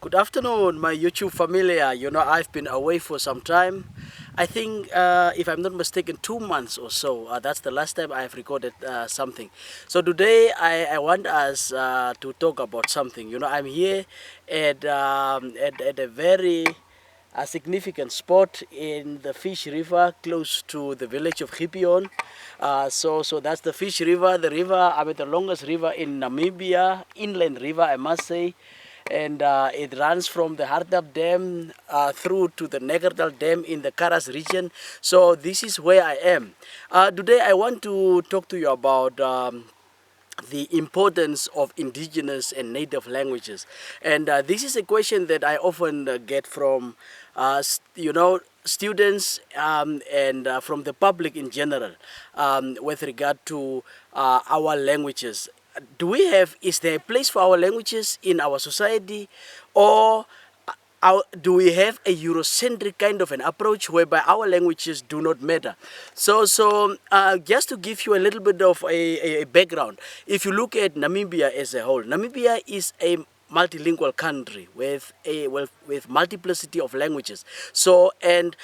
Good afternoon, my YouTube familia. I've been away for some time. I think, if I'm not mistaken, 2 months or so. That's the last time I've recorded something. So today I want us to talk about something. I'm here at a very significant spot in the Fish River close to the village of Khipion. So that's the Fish River, the longest river in Namibia, inland river, I must say. And it runs from the Hardap Dam through to the Negerdal Dam in the Karas region. So this is where I am. Today I want to talk to you about the importance of indigenous and native languages. And this is a question that I often get from, students and from the public in general with regard to our languages. Is there a place for our languages in our society, or do we have a Eurocentric kind of an approach whereby our languages do not matter? So just to give you a little bit of a background, if you look at Namibia as a whole, Namibia is a multilingual country with multiplicity of languages. And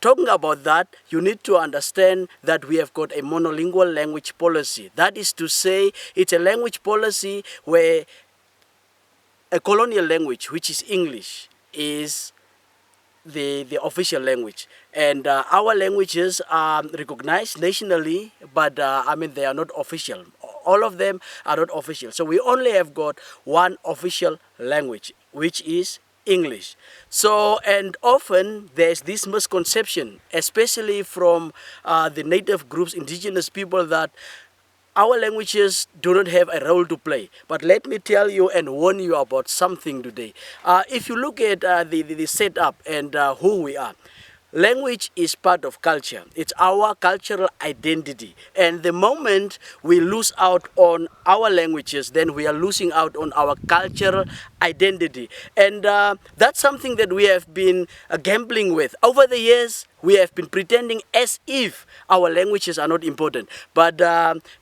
talking about that, you need to understand that we have got a monolingual language policy. That is to say, it's a language policy where a colonial language, which is English, is the official language. And our languages are recognized nationally, but they are not official. All of them are not official. So we only have got one official language, which is English. And often there's this misconception, especially from the native groups, indigenous people, that our languages do not have a role to play. But let me tell you and warn you about something today. If you look at the setup and who we are, language is part of culture. It's our cultural identity. And the moment we lose out on our languages, then we are losing out on our cultural identity. And that's something that we have been gambling with. Over the years, we have been pretending as if our languages are not important. But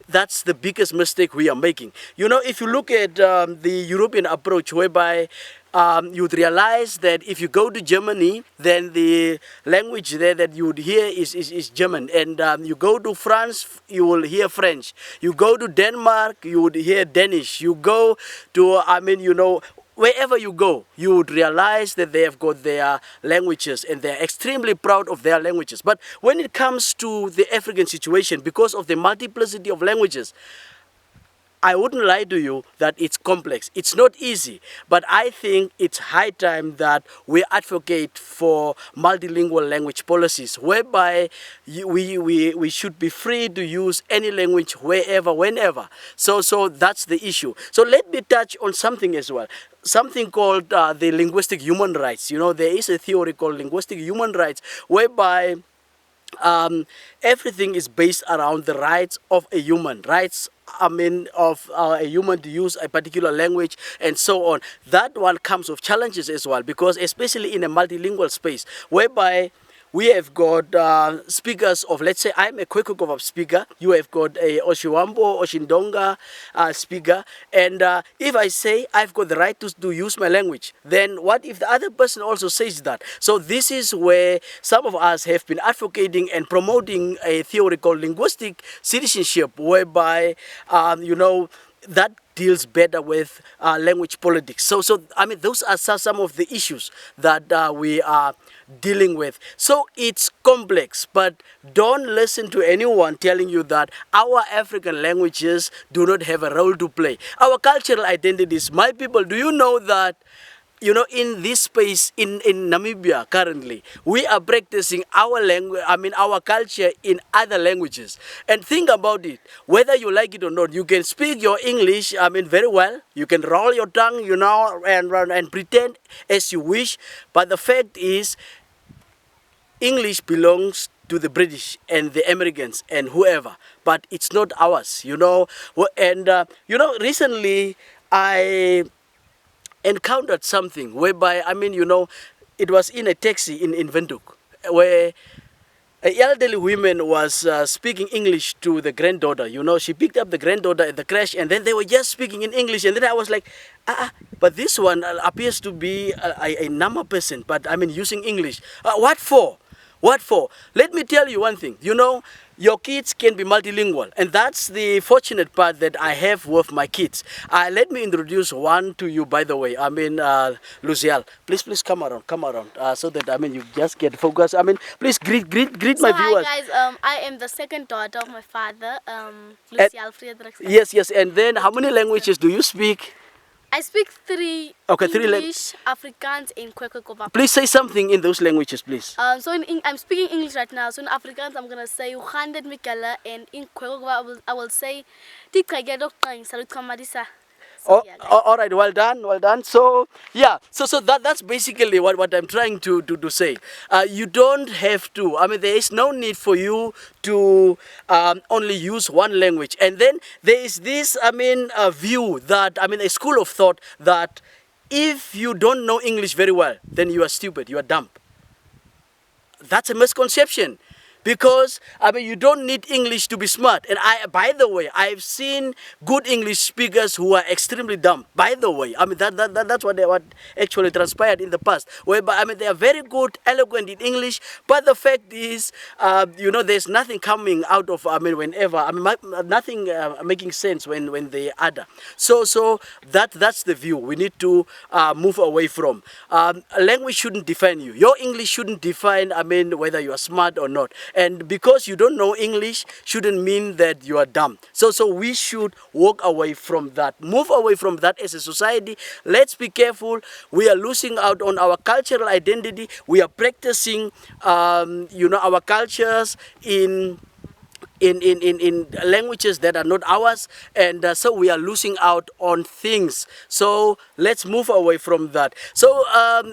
that's the biggest mistake we are making. If you look at the European approach, whereby you'd realize that if you go to Germany, then the language there that you would hear is German. And you go to France, you will hear French. You go to Denmark, you would hear Danish. You go to, wherever you go, you would realize that they have got their languages and they're extremely proud of their languages. But when it comes to the African situation, because of the multiplicity of languages, I wouldn't lie to you that it's complex. It's not easy, but I think it's high time that we advocate for multilingual language policies, whereby we should be free to use any language wherever, whenever. So that's the issue. So let me touch on something as well. Something called the linguistic human rights. There is a theory called linguistic human rights, whereby everything is based around the rights of a human, of a human to use a particular language and so on. That one comes with challenges as well, because especially in a multilingual space, whereby we have got speakers of, let's say, I'm a Khoekhoe speaker, you have got a Oshiwambo, Oshindonga speaker, and if I say I've got the right to use my language, then what if the other person also says that? So this is where some of us have been advocating and promoting a theory called linguistic citizenship, whereby, that deals better with language politics. So those are some of the issues that we are dealing with. So it's complex, but don't listen to anyone telling you that our African languages do not have a role to play. Our cultural identities, my people, do you know that in this space in Namibia currently, we are practicing our language, our culture in other languages. And think about it, whether you like it or not, you can speak your English, very well. You can roll your tongue, and pretend as you wish. But the fact is, English belongs to the British and the Americans and whoever, but it's not ours, And, recently I encountered something whereby, it was in a taxi in Windhoek, where an elderly woman was speaking English to the granddaughter. You know, she picked up the granddaughter at the crash, and then they were just speaking in English. And then I was like, but this one appears to be a Nama person, but I mean using English. What for? What for? Let me tell you one thing. You know, your kids can be multilingual, and that's the fortunate part that I have with my kids. Let me introduce one to you, by the way. I mean, Lucial, please come around, so that I mean you just get focused. I mean, please greet So my hi viewers. guys, I am the second daughter of my father, And, Lucial Friedrichs. yes, and then The how many twin sister. languages do you speak? I speak three: Okay, English, Afrikaans, and Khoekhoe-Linguist. Please say something in those languages, please. So I'm speaking English right now. So in Afrikaans, I'm gonna say "Ugandet Mikala," and in Khoekhoe-Linguist, I will say "Tikagedok Kang Salut Kamadisa." So Oh, yeah, guys. all right, well done. So yeah, so that's basically what I'm trying to say. You don't have to. I mean, there is no need for you to only use one language. And then there is this, I mean, view that, I mean, a school of thought that if you don't know English very well, then you are stupid, you are dumb. That's a misconception, because I mean you don't need English to be smart. And by the way, I've seen good English speakers who are extremely dumb. By the way, I mean that's what actually transpired in the past. Whereby I mean they are very good, eloquent in English, but the fact is, you know, there's nothing coming out of, I mean, whenever, I mean, nothing making sense when they utter. So that's the view we need to move away from. Language shouldn't define you. Your English shouldn't define, I mean, whether you are smart or not. And because you don't know English shouldn't mean that you are dumb. So we should walk away from that. Move away from that as a society. Let's be careful. We are losing out on our cultural identity. We are practicing, you know, our cultures in languages that are not ours, and so we are losing out on things. So let's move away from that. So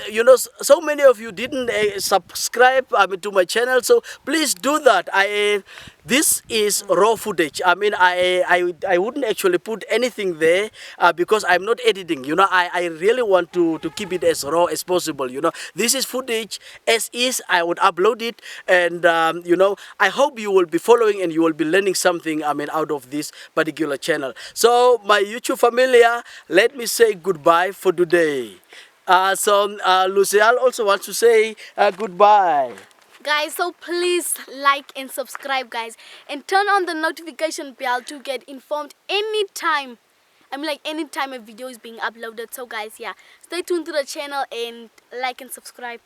you know, so many of you didn't subscribe, I mean, to my channel, so please do that. This is raw footage. I mean, I wouldn't actually put anything there because I'm not editing. You know, I really want to keep it as raw as possible. You know, this is footage as is. I would upload it, and you know, I hope you will be following and you will be learning something, I mean, out of this particular channel. So my YouTube familia, let me say goodbye for today. Lucial also wants to say goodbye. Guys, so please like and subscribe, guys, and turn on the notification bell to get informed anytime. I mean, like anytime a video is being uploaded. So guys, yeah, stay tuned to the channel and like and subscribe.